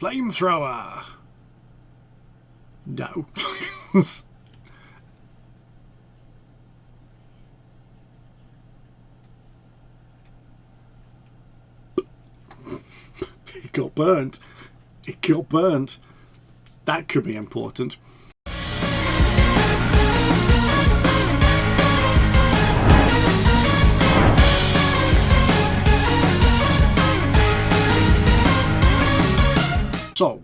Flamethrower! No. It got burnt. It got burnt. That could be important. So,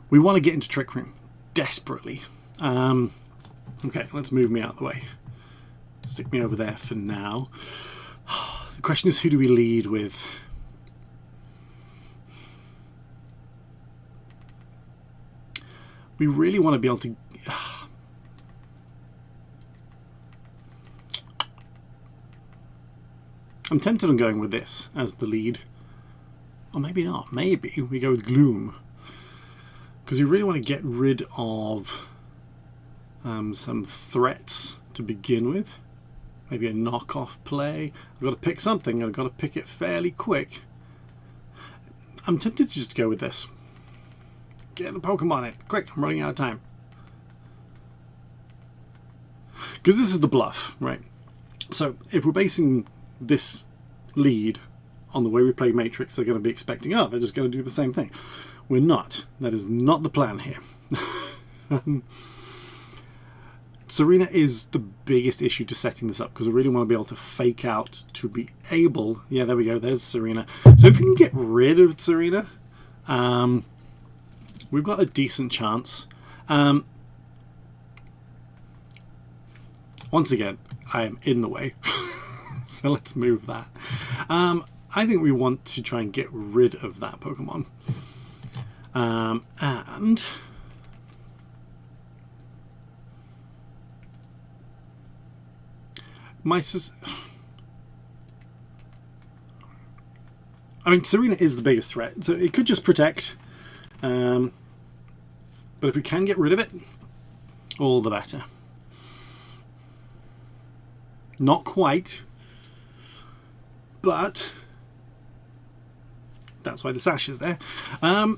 we want to get into Trick Room desperately. Okay, let's move me out of the way. Stick me over there for now. The question is, who do we lead with? We really want to be able to... I'm tempted on going with this as the lead. Or maybe not. Maybe we go with Gloom. Because we really want to get rid of some threats to begin with. Maybe a knockoff play. I've got to pick something. I've got to pick it fairly quick. I'm tempted to just go with this. Get the Pokemon in. Quick, I'm running out of time. Because this is the bluff, right? So if we're basing this lead on the way we play Matrix, they're going to be expecting, oh, they're just going to do the same thing. We're not. That is not the plan here. Serena is the biggest issue to setting this up, because I really want to be able to fake out to be able... Yeah, there we go. There's Serena. So if we can get rid of Serena... we've got a decent chance. Once again, I am in the way. So let's move that. I think we want to try and get rid of that Pokemon. And... I mean, Serena is the biggest threat, so it could just protect. But if we can get rid of it, all the better. Not quite, but that's why the sash is there. I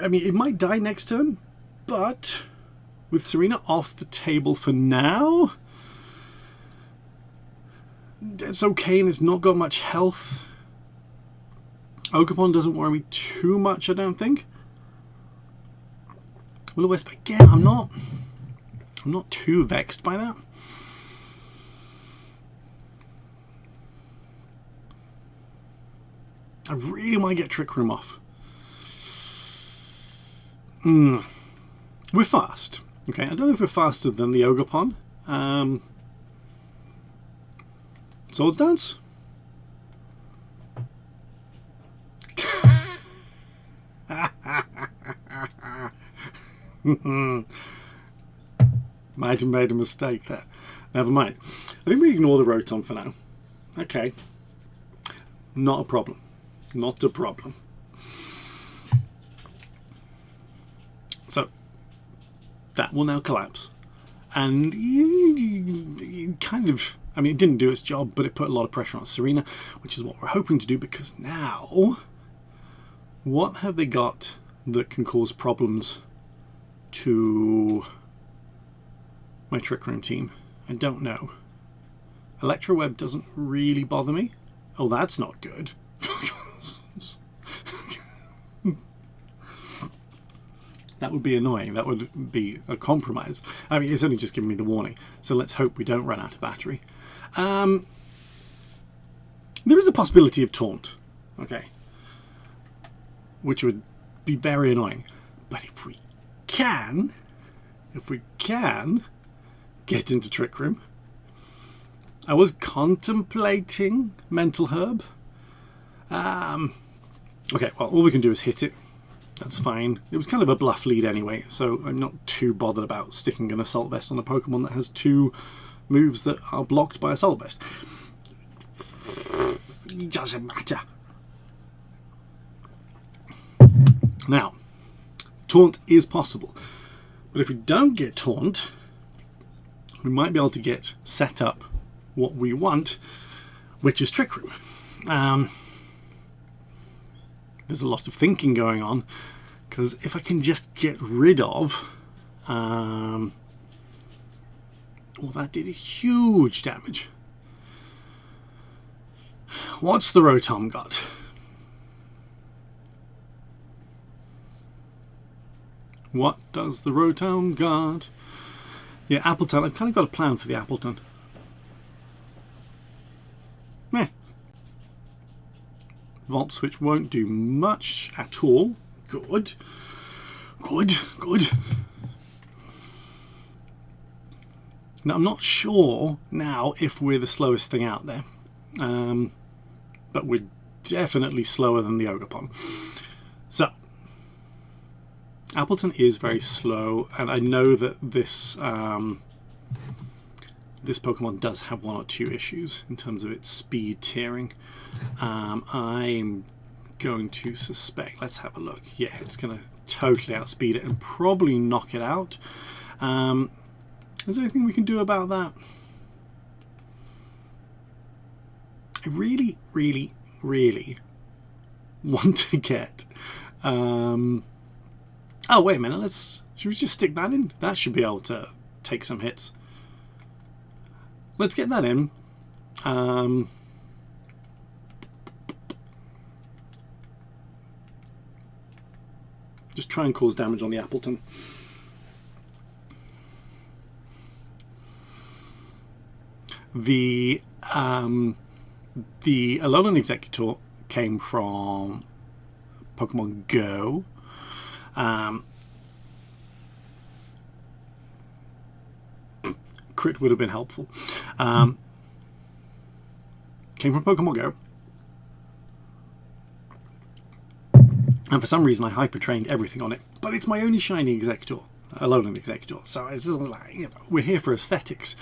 mean, it might die next turn, but with Serena off the table for now, it's okay, and it's not got much health. Ogerpon doesn't worry me too much, I don't think. Will-O-Wisp, again, I'm not too vexed by that. I really want to get Trick Room off. We're fast. Okay, I don't know if we're faster than the Ogerpon. Swords Dance? Might have made a mistake there. Never mind. I think we ignore the Rotom for now. Okay. Not a problem. Not a problem. So, that will now collapse. And you kind of... I mean, it didn't do its job, but it put a lot of pressure on Serena, which is what we're hoping to do, because now... What have they got that can cause problems to my Trick Room team? I don't know. Electroweb doesn't really bother me. Oh, that's not good. That would be annoying. That would be a compromise. I mean, it's only just giving me the warning. So let's hope we don't run out of battery. There is a possibility of Taunt. Okay. Which would be very annoying. But if we can get into Trick Room. I was contemplating Mental Herb. Okay, well, all we can do is hit it. That's fine. It was kind of a bluff lead anyway, so I'm not too bothered about sticking an Assault Vest on a Pokemon that has two moves that are blocked by Assault Vest. It doesn't matter. Now, Taunt is possible, but if we don't get Taunt, we might be able to get set up what we want, which is Trick Room. there's a lot of thinking going on, because if I can just get rid of... oh, that did huge damage. What's the Rotom got? What does the Rotom got? Yeah, Appleton. I've kind of got a plan for the Appleton. Meh. Volt Switch won't do much at all. Good. Good, good. Now, I'm not sure now if we're the slowest thing out there. But we're definitely slower than the Ogerpon. So, Appleton is very slow, and I know that this this Pokemon does have one or two issues in terms of its speed tiering. I'm going to suspect, let's have a look. Yeah, it's going to totally outspeed it and probably knock it out. Is there anything we can do about that? I really, really, really want to get... oh, wait a minute. Should we just stick that in? That should be able to take some hits. Let's get that in. Just try and cause damage on the Appleton. The Alolan Executor came from Pokemon Go. Crit would have been helpful. Came from Pokemon Go. And for some reason I hyper-trained everything on it. But it's my only shiny Executor. Alolan Executor. So it's just like, you know, we're here for aesthetics,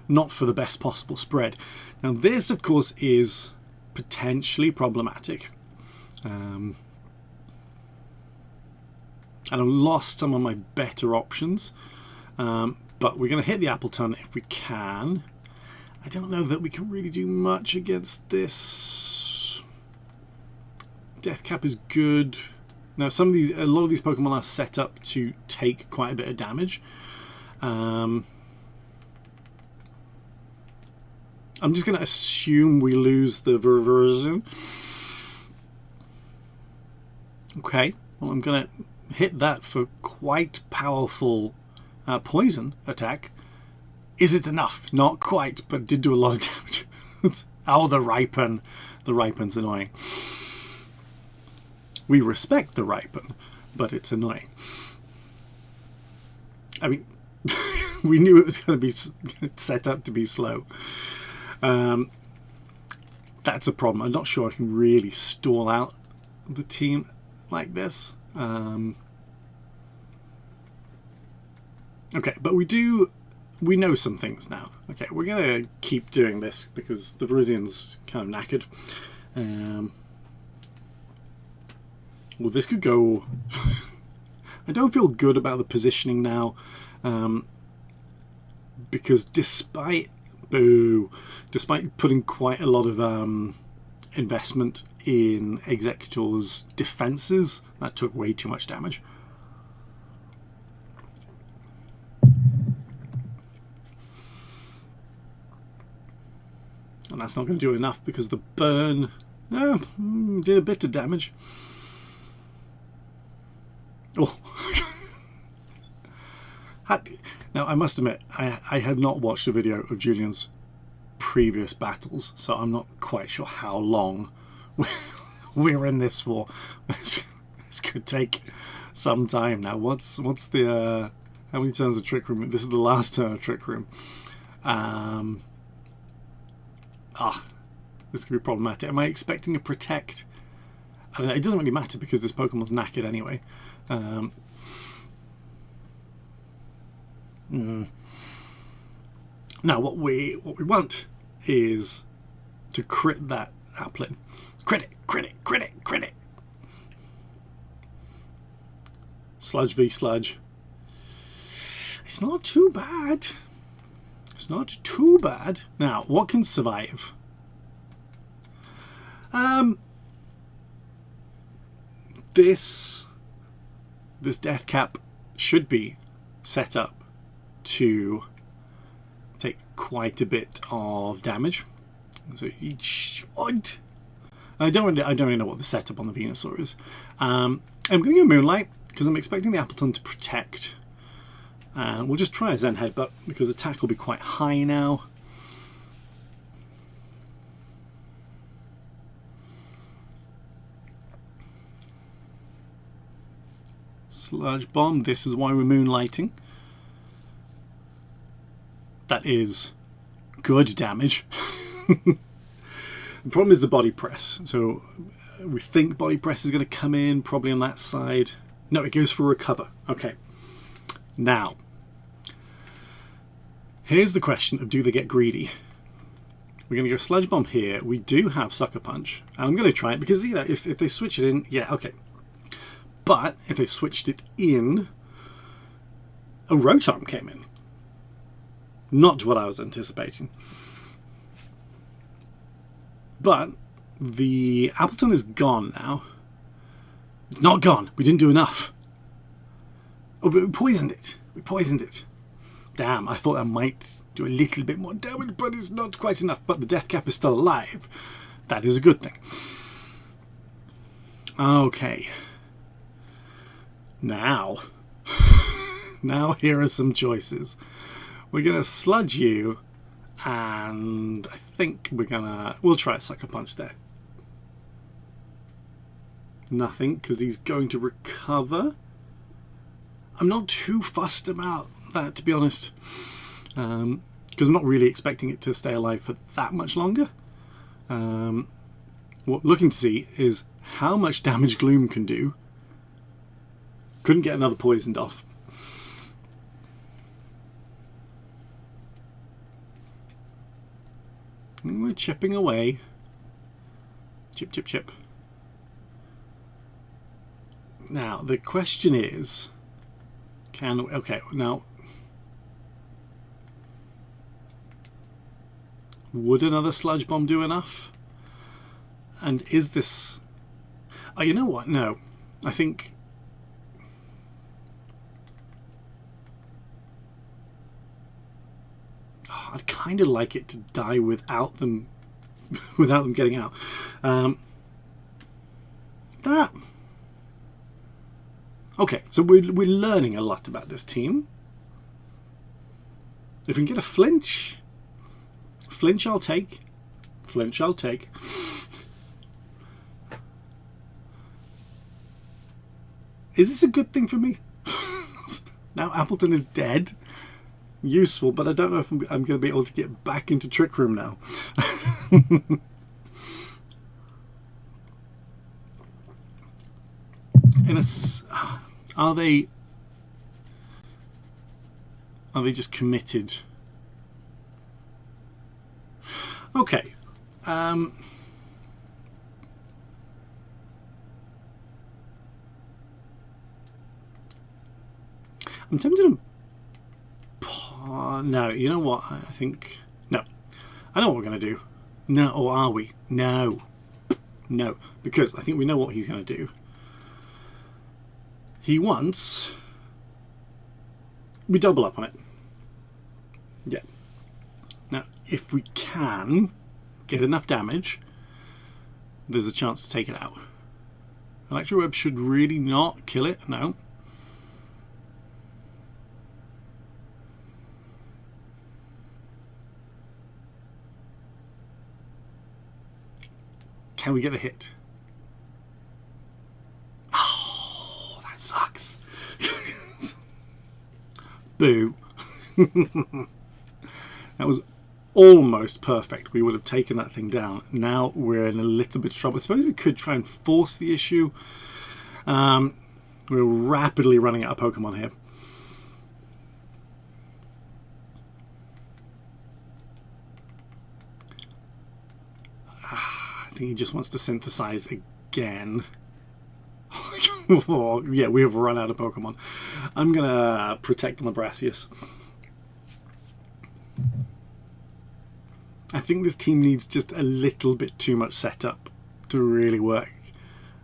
not for the best possible spread. Now this, of course, is potentially problematic. And I've lost some of my better options. But we're going to hit the Appleton if we can. I don't know that we can really do much against this. Death Cap is good. Now, a lot of these Pokemon are set up to take quite a bit of damage. I'm just going to assume we lose the version. Okay, well, I'm going to hit that for quite powerful poison attack. Is it enough? Not quite, but it did do a lot of damage. Oh, the Ripen. The Ripen's annoying. We respect the Ripen, but it's annoying. I mean, we knew it was going to be set up to be slow. That's a problem. I'm not sure I can really stall out the team like this. Okay, but we know some things now. Okay, we're going to keep doing this because the Venusaur's kind of knackered. Well, this could go... I don't feel good about the positioning now, because despite putting quite a lot of investment in Executor's defenses, that took way too much damage. And that's not going to do enough because the burn did a bit of damage. Oh. Now, I must admit, I had not watched a video of Julien's previous battles, so I'm not quite sure how long we're in this for. This could take some time now. What's the... how many turns of Trick Room? This is the last turn of Trick Room. This could be problematic. Am I expecting a Protect? I don't know. It doesn't really matter because this Pokemon's knackered anyway. Now, what we want is to crit that Applin. Crit it, crit it, crit it, crit it. Sludge v Sludge. It's not too bad. It's not too bad. Now, what can survive? this death cap should be set up to take quite a bit of damage. So it should. I don't really know what the setup on the Venusaur is. I'm going to go Moonlight because I'm expecting the Appleton to protect. And we'll just try a Zen Headbutt because attack will be quite high now. Sludge Bomb, this is why we're moonlighting. That is good damage. The problem is the body press. So we think body press is going to come in probably on that side. No, it goes for recover. Okay. Now, here's the question of do they get greedy? We're going to go Sludge Bomb here. We do have Sucker Punch. And I'm going to try it because, you know, if they switch it in, yeah, okay. But if they switched it in, a Rotom came in. Not what I was anticipating. But the Appleton is gone now. It's not gone. We didn't do enough. Oh, but we poisoned it. We poisoned it. Damn, I thought I might do a little bit more damage, but it's not quite enough. But the death cap is still alive. That is a good thing. Okay. Now here are some choices. We're going to sludge you, and I think we'll try a Sucker Punch there. Nothing, because he's going to recover. I'm not too fussed about that, to be honest, because I'm not really expecting it to stay alive for that much longer. What we're looking to see is how much damage Gloom can do. Couldn't get another poisoned off. And we're chipping away. Chip, chip, chip. Now, the question is, okay, now, would another Sludge Bomb do enough? And is this... Oh, you know what? No. I think... I'd kind of like it to die without them getting out. Okay, so we're learning a lot about this team. If we can get a flinch I'll take. Flinch I'll take. Is this a good thing for me? Now Appleton is dead. Useful, but I don't know if I'm going to be able to get back into Trick Room now. Are they just committed? Okay. I'm tempted to... no, you know what? I think... No. I know what we're going to do. No, or are we? No. No. Because I think we know what he's going to do. He wants... We double up on it. Yeah. Now, if we can get enough damage, there's a chance to take it out. Electro Web should really not kill it. No. Can we get a hit? Oh, that sucks. Boo. That was almost perfect. We would have taken that thing down. Now we're in a little bit of trouble. I suppose we could try and force the issue. We're rapidly running out of Pokemon here. I think he just wants to synthesize again. Oh, yeah, we have run out of Pokemon. I'm going to protect on the Brassius. I think this team needs just a little bit too much setup to really work.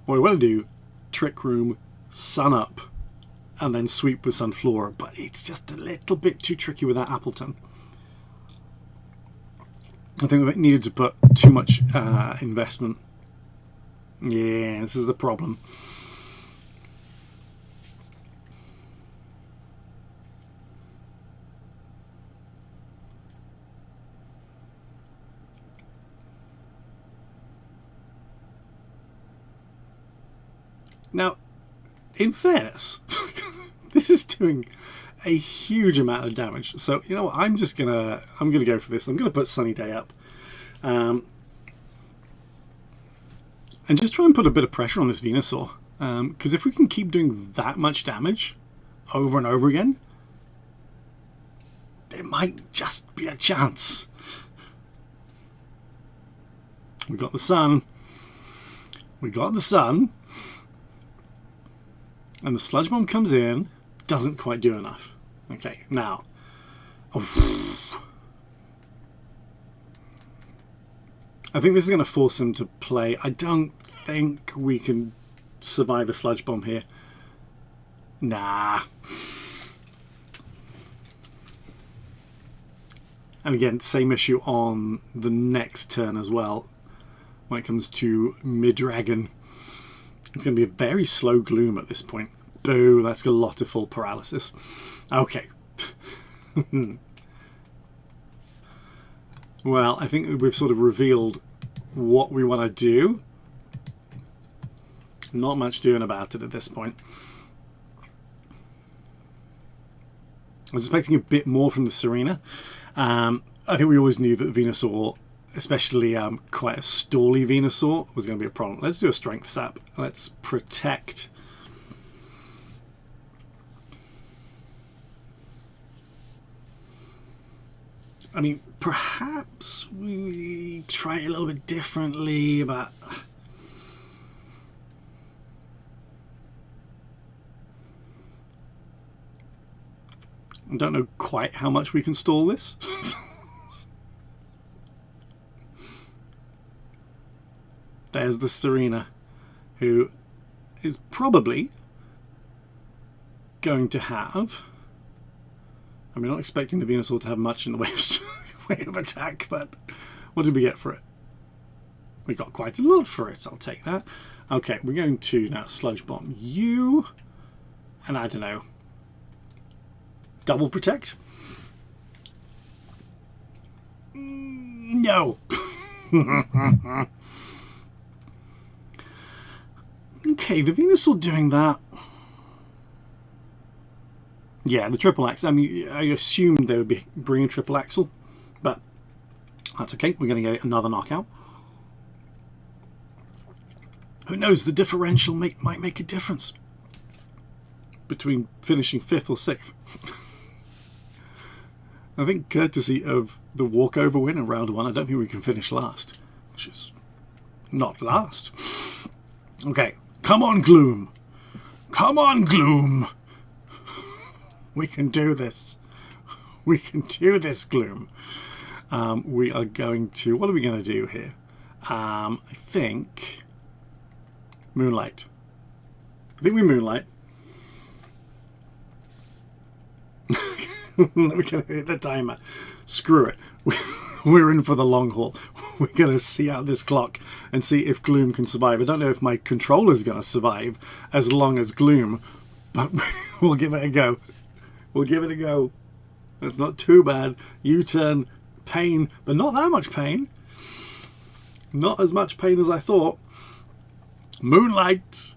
What we want to do, Trick Room, Sun Up, and then sweep with Sunflora, but it's just a little bit too tricky with that Appleton. I think we needed to put too much investment. Yeah, this is the problem. Now, in fairness, this is doing a huge amount of damage. So you know what? I'm gonna go for this. I'm gonna put Sunny Day up, and just try and put a bit of pressure on this Venusaur. Because if we can keep doing that much damage over and over again, there might just be a chance. We got the sun. We got the sun. And the Sludge Bomb comes in, doesn't quite do enough. Okay, now. Oh. I think this is going to force him to play. I don't think we can survive a Sludge Bomb here. Nah. And again, same issue on the next turn as well. When it comes to mid-dragon. It's going to be a very slow Gloom at this point. Boo, that's got a lot of full paralysis. Okay. Well, I think we've sort of revealed what we want to do. Not much doing about it at this point. I was expecting a bit more from the Serena. I think we always knew that Venusaur, especially quite a stally Venusaur, was going to be a problem. Let's do a Strength Sap. Let's protect. I mean, perhaps we try it a little bit differently, but I don't know quite how much we can stall this. There's the Serena, who is probably going to have... I mean, not expecting the Venusaur to have much in the way of attack, but what did we get for it? We got quite a lot for it, I'll take that. Okay, we're going to now Sludge Bomb you, and I don't know, double protect? No! Okay, the Venusaur doing that. Yeah, the triple axle. I mean, I assumed they would be bringing triple axle, but that's okay. We're going to get another knockout. Who knows? The differential might make a difference between finishing 5th or 6th. I think, courtesy of the walkover win in round 1, I don't think we can finish last, which is not last. Okay, come on, Gloom. Come on, Gloom. We can do this. We can do this, Gloom. We are going to... What are we going to do here? I think... Moonlight. I think we Moonlight. We're going to hit the timer. Screw it. We're in for the long haul. We're going to see out this clock and see if Gloom can survive. I don't know if my controller's going to survive as long as Gloom, but we'll give it a go. We'll give it a go. It's not too bad. U-turn, pain, but not that much pain. Not as much pain as I thought. Moonlight.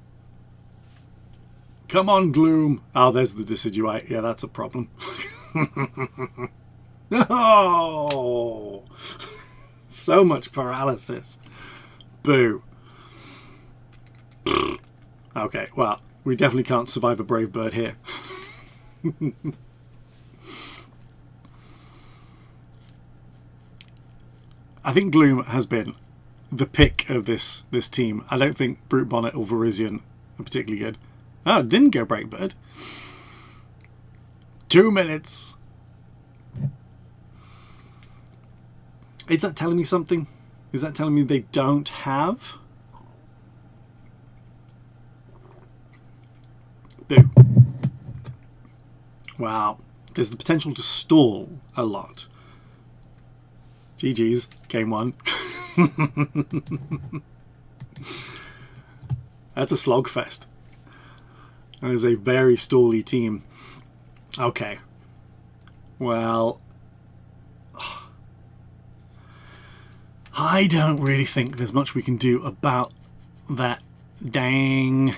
Come on, Gloom. Oh, there's the Decidueye. Yeah, that's a problem. Oh! So much paralysis. Boo. Okay, well, we definitely can't survive a Brave Bird here. I think Gloom has been the pick of this team. I don't think Brute Bonnet or Virizion are particularly good. Oh, it didn't go Brave Bird. 2 minutes. Is that telling me something? Is that telling me they don't have Boo. Wow. There's the potential to stall a lot. GG's. Game 1. That's a slogfest. That is a very stally team. Okay. Well, I don't really think there's much we can do about that dang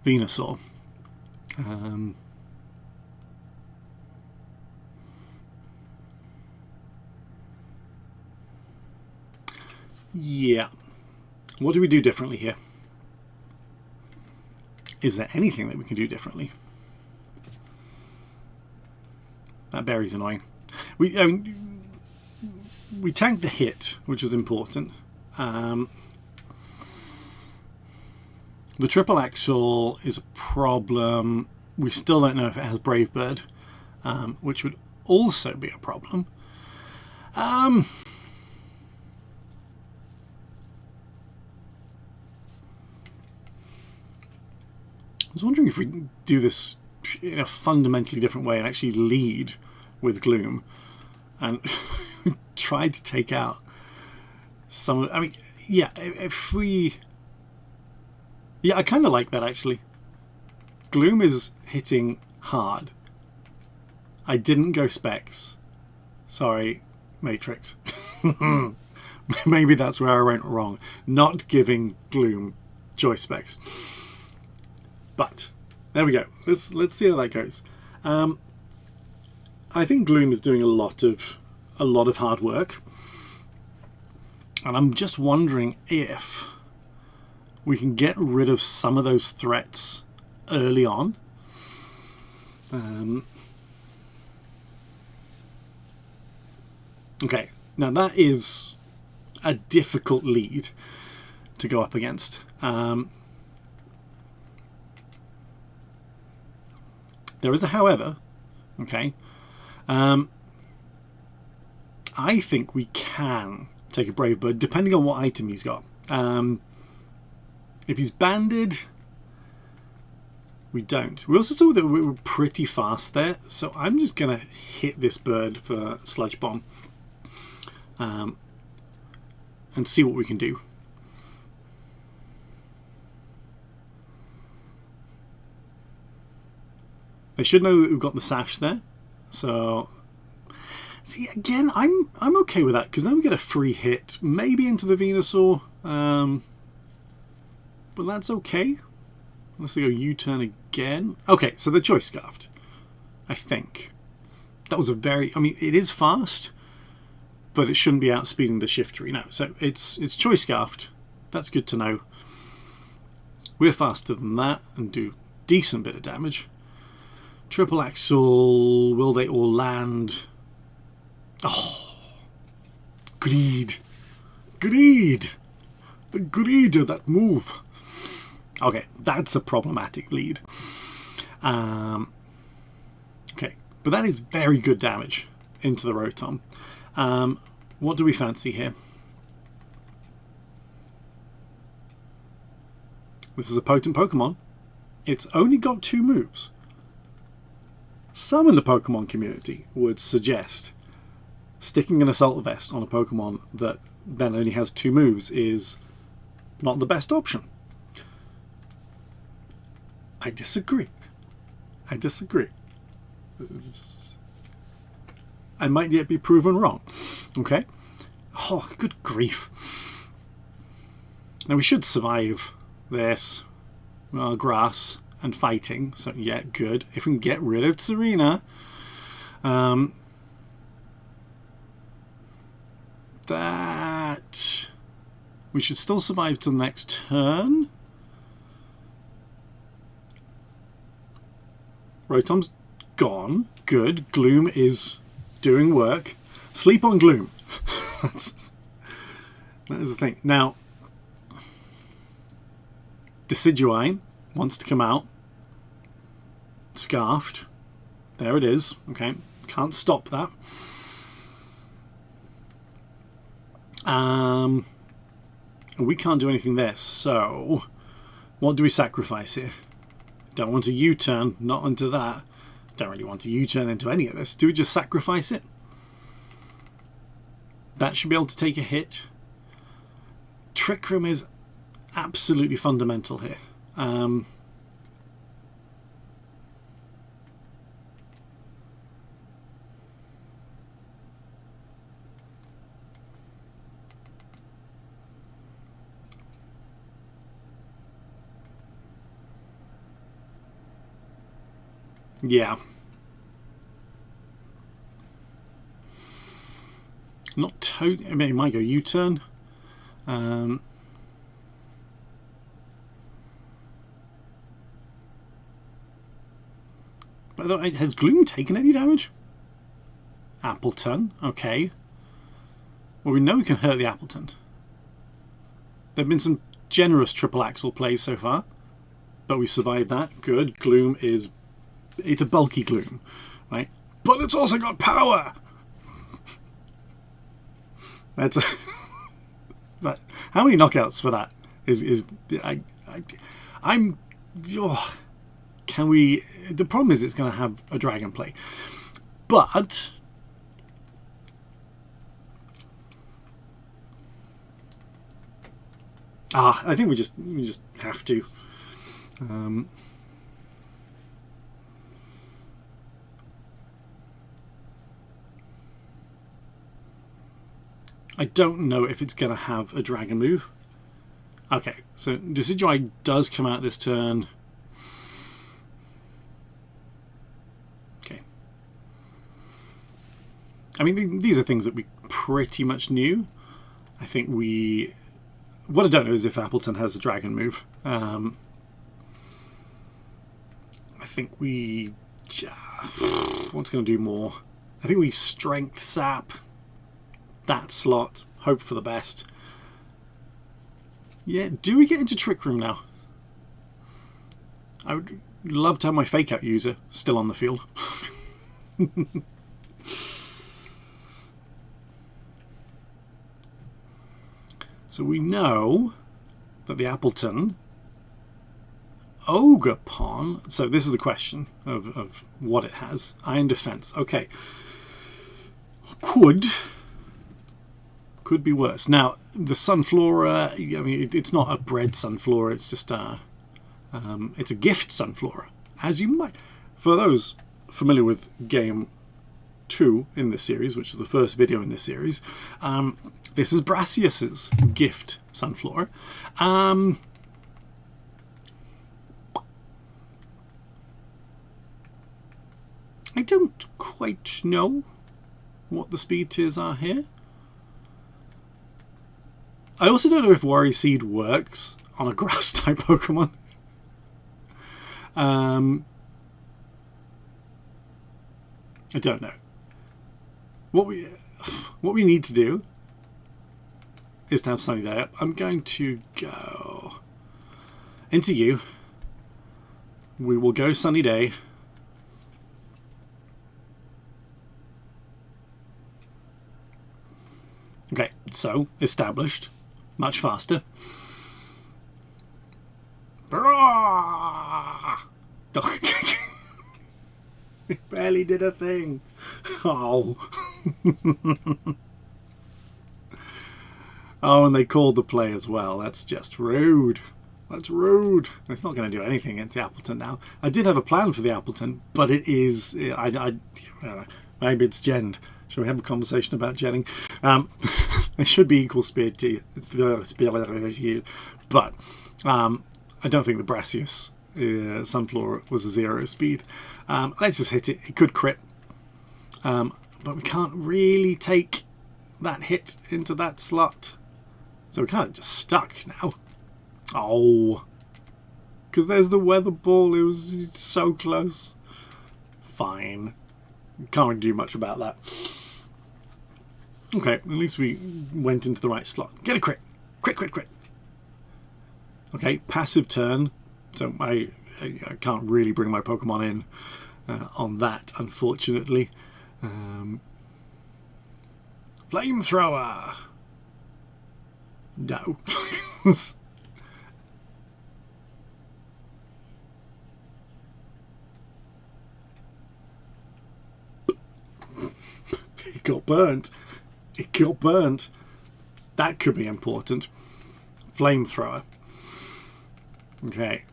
Venusaur. Yeah. What do we do differently here? Is there anything that we can do differently? That berry's annoying. We tanked the hit, which was important. The triple axle is a problem. We still don't know if it has Brave Bird, which would also be a problem. I was wondering if we do this in a fundamentally different way and actually lead with Gloom and try to take out some of, I mean, yeah, if we, yeah, I kind of like that actually. Gloom is hitting hard. I didn't go specs. Sorry, Matrix. Maybe that's where I went wrong. Not giving Gloom joy specs. But there we go. Let's see how that goes. I think Gloom is doing a lot of hard work, and I'm just wondering if we can get rid of some of those threats early on. Okay, now that is a difficult lead to go up against. There is a however, okay. I think we can take a Brave Bird, depending on what item he's got. If he's banded, we don't. We also saw that we were pretty fast there, so I'm just going to hit this bird for Sludge Bomb and see what we can do. They should know that we've got the sash there, so see again. I'm okay with that because then we get a free hit, maybe into the Venusaur, but that's okay. Unless they go U-turn again. Okay, so the Choice Scarfed. I think that was a very. I mean, it is fast, but it shouldn't be outspeeding the Shiftry. No, so it's Choice Scarfed. That's good to know. We're faster than that and do decent bit of damage. Triple Axle, will they all land? Oh, greed. Greed. The greed of that move. Okay, that's a problematic lead. Okay, but that is very good damage into the Rotom. What do we fancy here? This is a potent Pokemon. It's only got 2 moves. Some in the Pokemon community would suggest sticking an Assault Vest on a Pokemon that then only has 2 moves is not the best option. I disagree. I disagree. I might yet be proven wrong. Okay? Oh, good grief. Now we should survive this. Grass and fighting, so yeah, good. If we can get rid of Serena, that we should still survive till the next turn. Rotom's gone. Good. Gloom is doing work. Sleep on Gloom. That is the thing. Now, Decidueye wants to come out. Scarfed. There it is. Okay. Can't stop that. We can't do anything there. So, what do we sacrifice here? Don't want a U-turn, not into that. Don't really want a U-turn into any of this. Do we just sacrifice it? That should be able to take a hit. Trick Room is absolutely fundamental here. Yeah. Not totally. I mean, it might go U-turn. By the way, has Gloom taken any damage? Appleton. Okay. Well, we know we can hurt the Appleton. There have been some generous triple axle plays so far, but we survived that. Good. Gloom is... It's a bulky Gloom, right? But it's also got power! That's a... that, how many knockouts for that I'm... Oh, can we... The problem is it's going to have a dragon play. But... I think we just have to. I don't know if it's going to have a dragon move. Okay, so Decidueye does come out this turn. Okay. I mean, these are things that we pretty much knew. I think we... What I don't know is if Appleton has a dragon move. I think we... What's going to do more? I think we Strength Sap that slot. Hope for the best. Yeah, do we get into Trick Room now? I would love to have my Fake Out user still on the field. So we know that the Appleton, Ogerpon, so this is the question of what it has. Iron Defense. Okay. Could be worse. Now, the Sunflora, I mean, it's not a bred Sunflora, it's just it's a gift Sunflora. As you might, for those familiar with Game 2 in this series, which is the first video in this series, this is Brassius's gift Sunflora. I don't quite know what the speed tiers are here. I also don't know if Worry Seed works on a grass type Pokemon. I don't know. What we need to do is to have Sunny Day up. I'm going to go into you. We will go Sunny Day. Okay, so established. Much faster. It barely did a thing. Oh. Oh, and they called the play as well. That's just rude. That's rude. It's not going to do anything against the Appleton now. I did have a plan for the Appleton, but it is... I don't know, maybe it's genned. Shall we have a conversation about genning? It should be equal speed to you. But I don't think the Brassius Sunflora was a 0 speed. Let's just hit it. It could crit. But we can't really take that hit into that slot. So we're kind of just stuck now. Oh. Because there's the weather ball. It was so close. Fine. Can't really do much about that. Okay, at least we went into the right slot. Get a crit. Crit. Okay, passive turn. So I can't really bring my Pokemon in on that, unfortunately. Flamethrower. No. got burnt. It got burnt. That could be important. Flamethrower. Okay.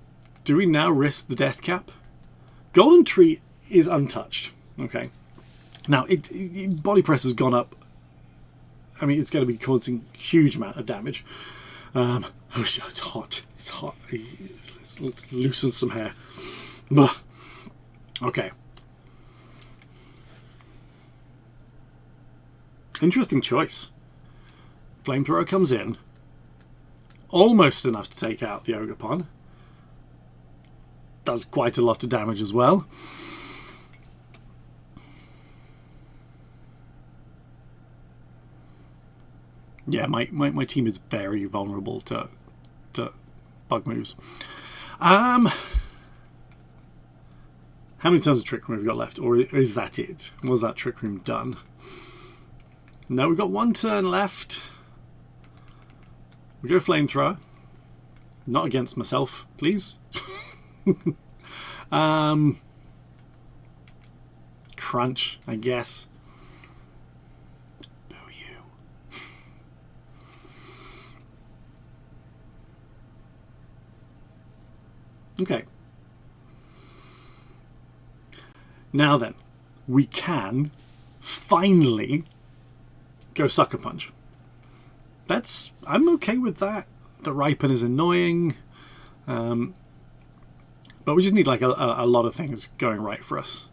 Do we now risk the death cap? Golden Tree is untouched. Okay. Now, body press has gone up. I mean, it's going to be causing a huge amount of damage. Oh, it's hot. It's hot. Let's loosen some hair. Ugh. Okay. Interesting choice. Flamethrower comes in. Almost enough to take out the Ogopon. Does quite a lot of damage as well. Yeah, my team is very vulnerable to bug moves. How many turns of Trick Room have we got left? Or is that it? Was that Trick Room done? No, we've got one turn left. We go Flamethrower. Not against myself, please. Crunch, I guess. Boo you. Okay. Now then, we can finally go Sucker Punch. I'm okay with that. The Ripen is annoying. But we just need like a lot of things going right for us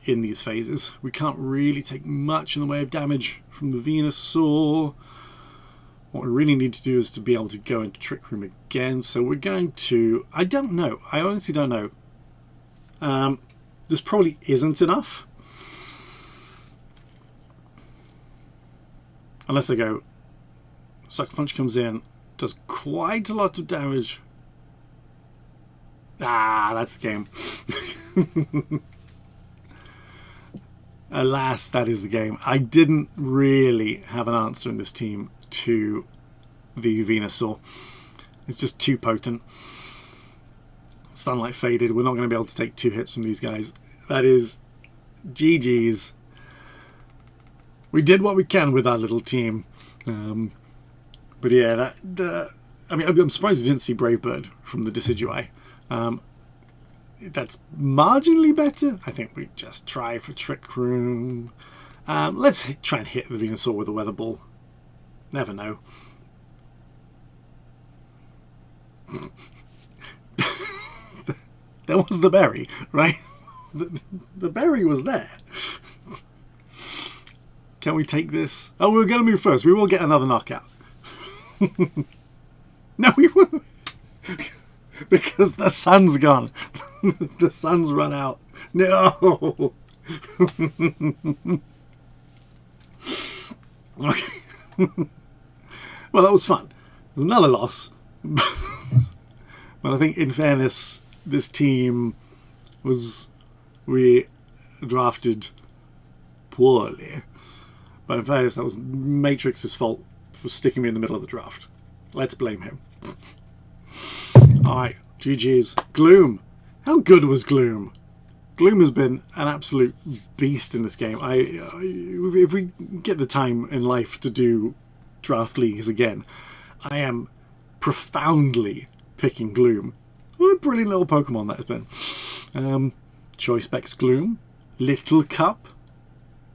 in these phases. We can't really take much in the way of damage from the Venusaur. What we really need to do is to be able to go into Trick Room again. So we're going to... I don't know. I honestly don't know. This probably isn't enough. Unless they go... Sucker Punch comes in, does quite a lot of damage. Ah, that's the game. Alas, that is the game. I didn't really have an answer in this team to the Venusaur. It's just too potent. Sunlight faded. We're not going to be able to take 2 hits from these guys. That is GG's. We did what we can with our little team. But yeah, I mean, I'm surprised we didn't see Brave Bird from the Decidueye. That's marginally better. I think we just try for Trick Room. Let's try and hit the Venusaur with a Weather Ball. Never know. There was the berry, right? The berry was there. Can we take this? Oh, we're going to move first. We will get another knockout. No, we won't. Because the sun's gone. The sun's run out. No. Okay. Well, that was fun. There's another loss. But I think, in fairness, this team we drafted poorly. But in fairness, that was Matrix's fault for sticking me in the middle of the draft. Let's blame him. Alright, GG's. Gloom. How good was Gloom? Gloom has been an absolute beast in this game. If we get the time in life to do draft leagues again, I am profoundly picking Gloom. What a brilliant little Pokemon that has been. Choice Specs Gloom. Little Cup.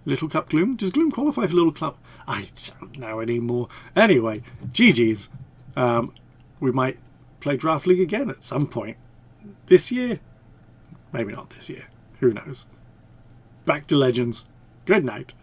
Little Cup Gloom. Does Gloom qualify for Little Cup? I don't know anymore. Anyway, GG's. We might play Draft League again at some point. This year? Maybe not this year. Who knows? Back to Legends. Good night.